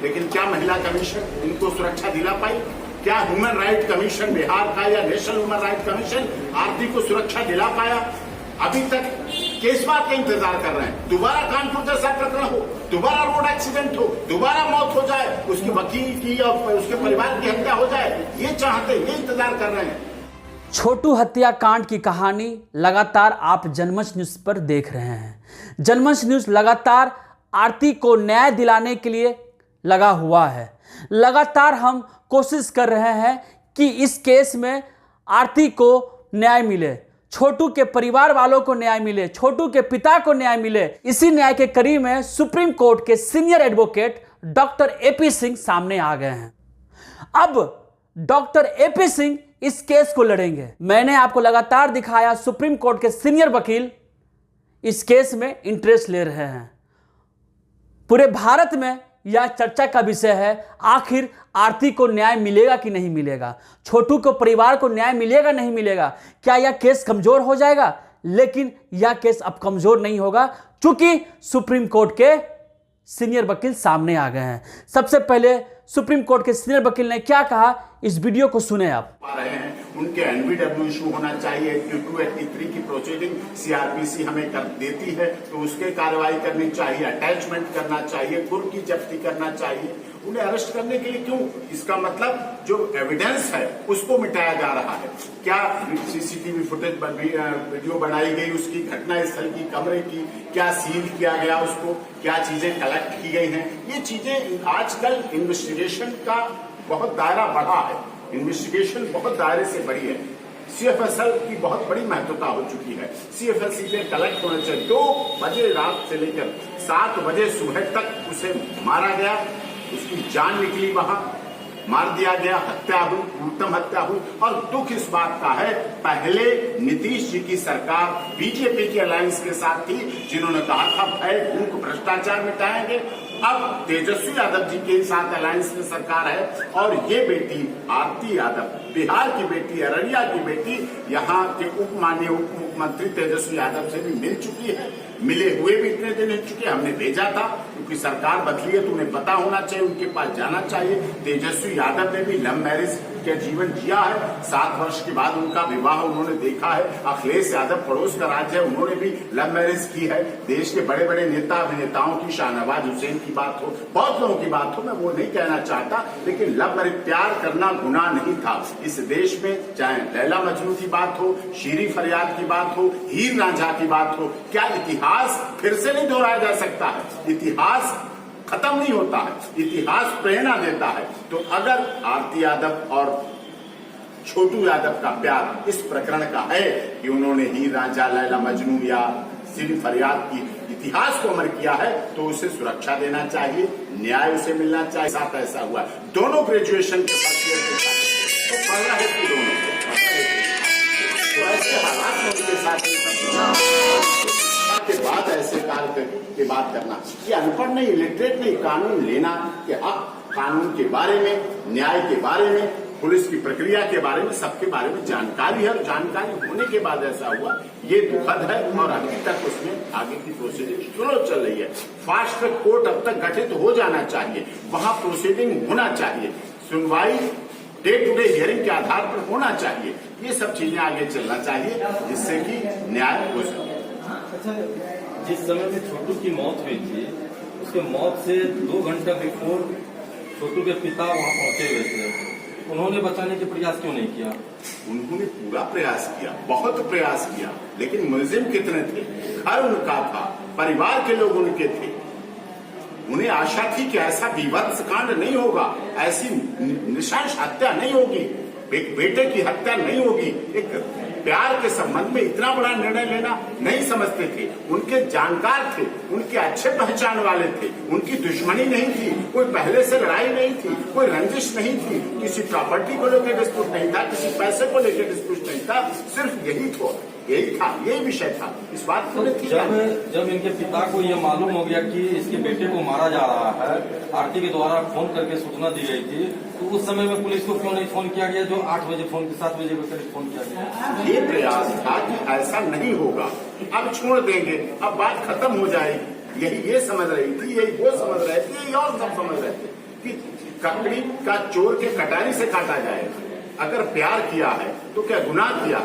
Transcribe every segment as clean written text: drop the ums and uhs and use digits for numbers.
लेकिन क्या महिला कमीशन इनको सुरक्षा दिला पाई? क्या ह्यूमन राइट कमीशन बिहार का या नेशनल ह्यूमन राइट कमीशन आरती को सुरक्षा दिला पाया? अभी तक किस बात का इंतजार कर रहे हैं? दोबारा कानपुर जैसा प्रकरण हो, दोबारा रोड एक्सीडेंट हो, दोबारा मौत हो जाए, उसकी वकील की और उसके परिवार की हत्या हो जाए, ये चाहते, ये इंतजार कर रहे हैं। छोटू हत्याकांड की कहानी लगातार आप जनमंच न्यूज पर देख रहे हैं। जनमंच न्यूज लगातार आरती को न्याय दिलाने के लिए लगा हुआ है। लगातार हम कोशिश कर रहे हैं कि इस केस में आरती को न्याय मिले, छोटू के परिवार वालों को न्याय मिले, छोटू के पिता को न्याय मिले। इसी न्याय के करीब में सुप्रीम कोर्ट के senior advocate doctor AP Singh सामने आ गए हैं। अब डॉक्टर एपी सिंह इस केस को लड़ेंगे। मैंने आपको लगातार दिखाया सुप्रीम कोर्ट के सीनियर वकील इस केस में इंटरेस्ट ले रहे हैं। पूरे भारत में यह चर्चा का विषय है, आखिर आरती को न्याय मिलेगा कि नहीं मिलेगा, छोटू को परिवार को न्याय मिलेगा नहीं मिलेगा, क्या यह केस कमजोर हो जाएगा? लेकिन यह केस अब कमजोर नहीं होगा क्योंकि सुप्रीम कोर्ट के सीनियर वकील सामने आ गए हैं। सबसे पहले सुप्रीम कोर्ट के सीनियर वकील ने क्या कहा, इस वीडियो को सुने आप। उनके एनबीडब्ल्यू इशू होना चाहिए। 283 की प्रोसीडिंग सीआरपीसी हमें कर देती है तो उसके कार्रवाई करनी चाहिए, अटैचमेंट करना चाहिए, खुद की जब्ती करना चाहिए। उन्हें अरेस्ट करने के लिए क्यों? इसका मतलब जो एविडेंस है उसको मिटाया जा रहा है। क्या सीसीटीवी फुटेज वीडियो बनाई गई उसकी, घटना स्थल की, कमरे की, क्या सील किया गया उसको, क्या चीजें कलेक्ट की गई हैं, ये चीजें आजकल इन्वेस्टिगेशन का बहुत दायरा बढ़ा है। इन्वेस्टिगेशन बहुत दायरे से बड़ी है। सीएफएसएल की बहुत बड़ी महत्वता हो चुकी है। सीएफएल सीधे कलेक्ट होना चाहिए। 2 बजे रात से लेकर 7 बजे सुबह तक उसे मारा गया, उसकी जान निकली, वहां मार दिया गया, हत्या हुई, उत्तम हत्या हुई। और दुख इस बात का है, पहले नीतीश जी की सरकार बीजेपी की अलायंस के साथ थी, जिन्होंने कहा था भय, भूख, भ्रष्टाचार मिटाएंगे। अब तेजस्वी यादव जी के साथ अलायंस में सरकार है और ये बेटी आरती यादव, बिहार की बेटी, अररिया की बेटी, यहाँ के माननीय उप मुख्यमंत्री तेजस्वी यादव से भी मिल चुकी है। मिले हुए भी इतने दिन हो चुके, हमने भेजा था क्योंकि सरकार बदली है तो उन्हें पता होना चाहिए, उनके पास जाना चाहिए। तेजस्वी यादव ने भी लव मैरिज का जीवन जिया है। 7 वर्ष के बाद उनका विवाह उन्होंने देखा है। अखिलेश यादव पड़ोस का राज्य है, उन्होंने भी लव मैरिज की है। देश के बड़े बड़े नेता अभिनेताओं की, शाहनवाज हुसैन की बात हो, बहुत लोगों की बात हो, मैं वो नहीं कहना चाहता, लेकिन लव मैरिज, प्यार करना गुनाह नहीं था इस देश में। चाहे लैला मजनू की बात हो, शीरी फरियाद की बात हो, हीर रांझा की बात हो, क्या इतिहास फिर से नहीं दोहराया जा सकता है? इतिहास खत्म नहीं होता है, इतिहास प्रेरणा देता है। तो अगर आरती यादव और छोटू यादव का प्यार इस प्रकरण का है कि उन्होंने हीर रांझा, लैला मजनू या शीरी फरियाद की इतिहास को अमर किया है, तो उसे सुरक्षा देना चाहिए, न्याय उसे मिलना चाहिए। साथ ऐसा हुआ, दोनों ग्रेजुएशन के साथ तो पढ़ रहे थे दोनों, तो ऐसे हालात में उनके साथ के बाद ऐसे कार्य की बात करना, ये अनपढ़ नहीं, इलिटरेट नहीं, कानून लेना कि आप कानून के बारे में, न्याय के बारे में, पुलिस की प्रक्रिया के बारे में, सबके बारे में जानकारी है। और जानकारी होने के बाद ऐसा हुआ, ये दुखद है। और अभी तक उसमें आगे की प्रोसीडिंग स्लो चल रही है। फास्ट ट्रैक कोर्ट अब तक गठित हो जाना चाहिए, वहां प्रोसीडिंग होना चाहिए, सुनवाई डे टू डे हियरिंग के आधार पर होना चाहिए। ये सब चीजें आगे चलना चाहिए जिससे कि न्याय हो सके। अच्छा, जिस समय में छोटू की मौत हुई थी, उसके मौत से 2 घंटा बिफोर छोटू के पिता वहां पहुंचे हुए थे, उन्होंने बचाने का प्रयास क्यों नहीं किया? उन्होंने पूरा प्रयास किया, बहुत प्रयास किया, लेकिन मुलजिम कितने थे? घर उनका था, परिवार के लोग उनके थे। उन्हें आशा थी कि ऐसा विभत्स कांड नहीं होगा, ऐसी निशान हत्या नहीं होगी, एक बेटे की हत्या नहीं होगी। एक प्यार के संबंध में इतना बड़ा निर्णय लेना नहीं समझते थे। उनके जानकार थे, उनके अच्छे पहचान वाले थे, उनकी दुश्मनी नहीं थी, कोई पहले से लड़ाई नहीं थी, कोई रंजिश नहीं थी, किसी प्रॉपर्टी को लेकर डिस्प्यूट नहीं था, किसी पैसे को लेकर डिस्प्यूट नहीं था, सिर्फ यही था, यही विषय था। इस बात को जब इनके पिता को यह मालूम हो गया कि इसके बेटे को मारा जा रहा है, आरती के द्वारा फोन करके सूचना दी गई थी, तो उस समय में पुलिस को क्यों नहीं फोन किया गया जो 8 बजे फोन 7 बजे करीब फोन किया गया? ये प्रयास था कि ऐसा नहीं होगा, अब छोड़ देंगे, अब बात खत्म हो जाएगी। यही ये समझ रही थी, यही वो समझ रहे थे, यही और सब समझ रहे थे कि ककड़ी का चोर के कटारी से काटा जाएगा। अगर प्यार किया है तो क्या गुनाह किया?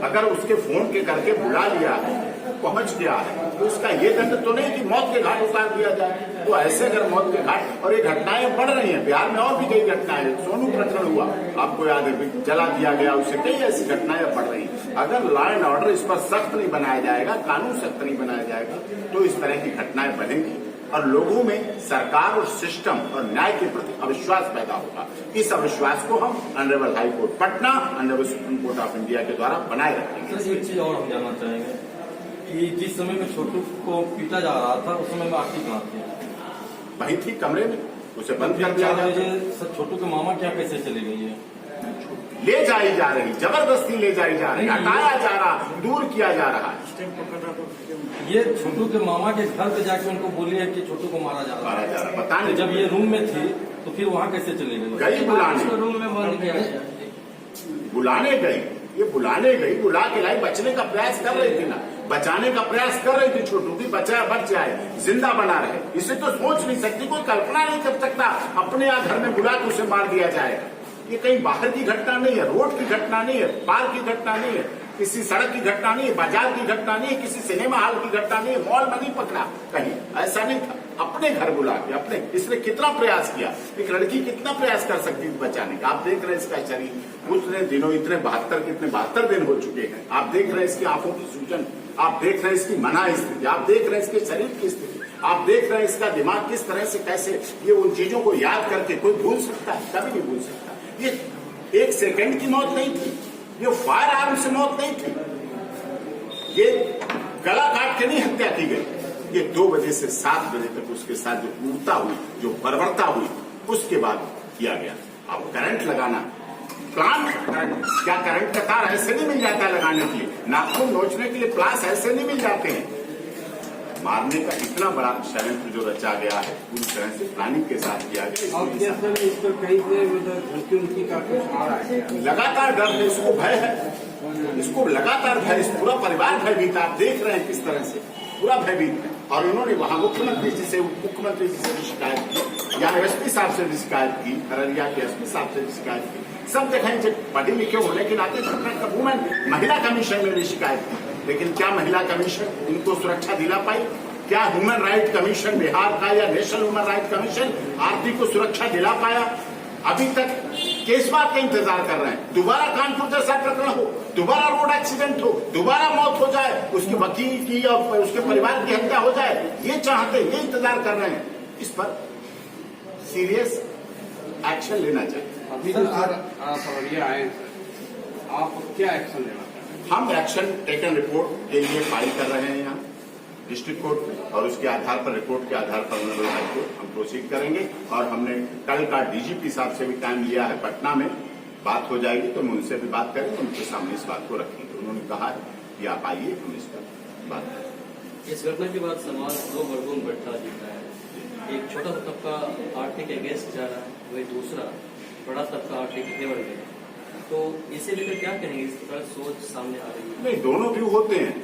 अगर उसके फोन के करके बुला लिया है, पहुंच गया है, तो उसका ये दंड तो नहीं कि मौत के घाट उतार दिया जाए। तो ऐसे अगर मौत के घाट, और ये घटनाएं बढ़ रही हैं बिहार में, और भी कई घटनाएं, सोनू प्रकरण हुआ, आपको याद है, जला दिया गया, उससे कई ऐसी घटनाएं बढ़ रही हैं। अगर लॉ एंड ऑर्डर इस पर सख्त नहीं बनाया जाएगा, कानून सख्त नहीं बनाया जाएगा, तो इस तरह की घटनाएं बढ़ेंगी और लोगों में सरकार और सिस्टम और न्याय के प्रति अविश्वास पैदा होगा। इस अविश्वास को हम honourable high court Patna, honourable supreme court of India के द्वारा बनाए रखेंगे। सर, एक चीज और हम जानना चाहेंगे कि जिस समय में छोटू को पीटा जा रहा था, उस समय में आरती कहाँ थी? वही थी कमरे में, उसे बंद कर दिया गया। सर, छोटू के मामा क्या कैसे चली गई है? ले जाई जा रही, जबरदस्ती ले जाई जा रही, हटाया जा रहा, दूर किया जा रहा है। ये छोटू के मामा के घर पे जाके उनको बोली है कि छोटू को मारा जा रहा है। पता नहीं, जब ये रूम में थी तो फिर वहाँ कैसे चली गई? गई बुलाने, रूम में बंद किया गया, बुलाने गई, ये बुलाने गई, बुला के लाई, बचने का प्रयास कर रही थी ना, बचाने का प्रयास कर रही थी छोटू की, बच जाए, जिंदा बना रहे। इसे तो सोच नहीं सकती, कोई कल्पना नहीं कर सकता अपने यहाँ घर में बुला के उसे मार दिया जाएगा। ये कहीं बाहर की घटना नहीं है, रोड की घटना नहीं है, पार्क की घटना नहीं है, किसी सड़क की घटना नहीं है, बाजार की घटना नहीं है, किसी सिनेमा हॉल की घटना नहीं है, मॉल में नहीं पकड़ा, कहीं ऐसा नहीं था। अपने घर बुला के, अपने, इसने कितना प्रयास किया, एक लड़की कितना प्रयास कर सकती है बचाने का। आप देख रहे हैं इसका शरीर उतने दिनों, इतने 72 दिन हो चुके हैं। आप देख रहे हैं इसकी आंखों की सूजन, आप देख रहे हैं इसकी मना स्थिति, आप देख रहे हैं इसके शरीर की स्थिति, आप देख रहे हैं इसका दिमाग किस तरह से, कैसे ये उन चीजों को याद करके कोई भूल सकता है? कभी नहीं भूल सकता। ये 1 सेकंड की मौत नहीं थी, ये फायर आर्म से मौत नहीं थी, ये गला काट के नहीं हत्या की गई। ये 2 बजे से 7 बजे तक उसके साथ जो क्रूरता हुई, जो बर्बरता हुई, उसके बाद किया गया। अब करंट लगाना, प्लांट, क्या करंट का तार ऐसे नहीं मिल जाता है लगाने के लिए, नाखून नोचने के लिए प्लास ऐसे नहीं मिल जाते हैं। मारने का इतना बड़ा षड्यंत्र जो रचा गया है, पूरी तरह से प्लानिंग के साथ किया गया। लगातार डर है, इसको भय है, इसको लगातार भय, इस पूरा परिवार भयभीत। आप देख रहे हैं किस तरह से पूरा भयभीत है। और उन्होंने वहां मुख्यमंत्री जी से, उप मुख्यमंत्री जी से भी शिकायत की, यहाँ एसपी साहब से भी शिकायत की, अररिया के एसपी साहब से भी शिकायत की। सब जगह पढ़े लिखे होने के नाते वुमेन महिला कमीशन में भी शिकायत की, लेकिन क्या महिला कमीशन इनको सुरक्षा दिला पाई? क्या ह्यूमन राइट कमीशन बिहार का या नेशनल ह्यूमन राइट कमीशन आरती को सुरक्षा दिला पाया? अभी तक किस बात का इंतजार कर रहे हैं? दोबारा कानपुर जैसा प्रकरण हो, दोबारा रोड एक्सीडेंट हो, दोबारा मौत हो जाए, उसके वकील की और उसके परिवार की हत्या हो जाए, ये चाहते, ये इंतजार कर रहे हैं। इस पर सीरियस एक्शन लेना चाहिए। अभी जो सर आए, आप क्या एक्शन लेना चाहते हैं? हम एक्शन टेकन रिपोर्ट के लिए फाइल कर रहे हैं यहाँ डिस्ट्रिक्ट कोर्ट में, और उसके आधार पर, रिपोर्ट के आधार पर ऑनरेबल हाई कोर्ट हम प्रोसीड करेंगे। और हमने कल का डीजीपी साहब से भी टाइम लिया है, पटना में बात हो जाएगी तो हम उनसे भी बात करेंगे, उनके सामने इस बात को रखेंगे। उन्होंने कहा है कि आप आइए, हम इस पर बात करेंगे। इस घटना के बाद समाज 2 वर्गों में बंटा दिख रहा है। एक छोटा सा तबका आरती के अगेंस्ट जा रहा है, वही दूसरा बड़ा तबका आरती के फेवर में। तो इसे लेकर क्या कहेंगे? इस प्रकार सोच सामने आ रही है। नहीं, दोनों व्यू होते हैं।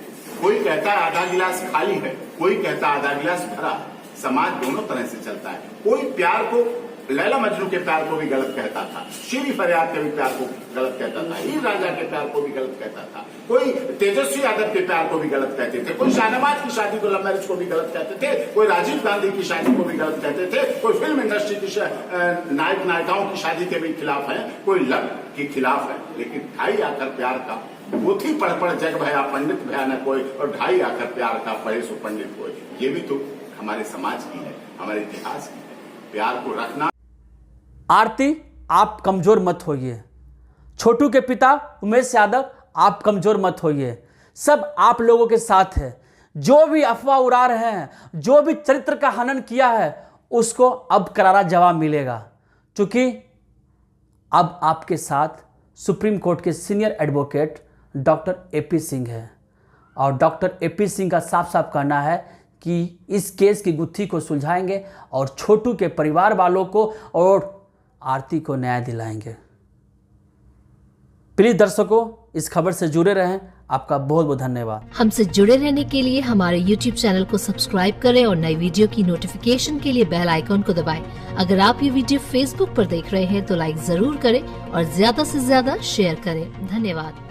कोई कहता है आधा गिलास खाली है, कोई कहता है आधा गिलास भरा। समाज दोनों तरह से चलता है। कोई प्यार को, लैला मजनू के प्यार को भी गलत कहता था, शीरी फरियाद के भी प्यार को गलत कहता था, हीर राजा के प्यार को भी गलत कहता था, कोई तेजस्वी यादव के प्यार को भी गलत कहते थे, कोई शाहनवाज की शादी को, लव मैरिज को भी गलत कहते थे, कोई राजीव गांधी की शादी को भी गलत कहते थे, कोई फिल्म इंडस्ट्री की नायक नायिकाओं की शादी के भी खिलाफ है, कोई लव के खिलाफ है। लेकिन ढाई आकर प्यार का, पोथी पढ़ जग भया पंडित भया न कोई, और ढाई आकर प्यार का पढ़े सो पंडित कोई। ये भी तो हमारे समाज की है, हमारे इतिहास की है। प्यार को रखना। आरती, आप कमजोर मत होइए। छोटू के पिता उमेश यादव, आप कमजोर मत होइए। सब आप लोगों के साथ है। जो भी अफवाह उड़ा रहे हैं, जो भी चरित्र का हनन किया है, उसको अब करारा जवाब मिलेगा। क्योंकि अब आपके साथ सुप्रीम कोर्ट के senior advocate doctor AP Singh है, और डॉक्टर एपी सिंह का साफ साफ कहना है कि इस केस की गुत्थी को सुलझाएंगे और छोटू के परिवार वालों को और आरती को न्याय दिलाएंगे। प्लीज दर्शकों, इस खबर से जुड़े रहें। आपका बहुत बहुत धन्यवाद। हमसे जुड़े रहने के लिए हमारे YouTube चैनल को सब्सक्राइब करें और नई वीडियो की नोटिफिकेशन के लिए बेल आइकॉन को दबाएं। अगर आप ये वीडियो Facebook पर देख रहे हैं तो लाइक जरूर करें और ज्यादा से ज्यादा शेयर करें। धन्यवाद।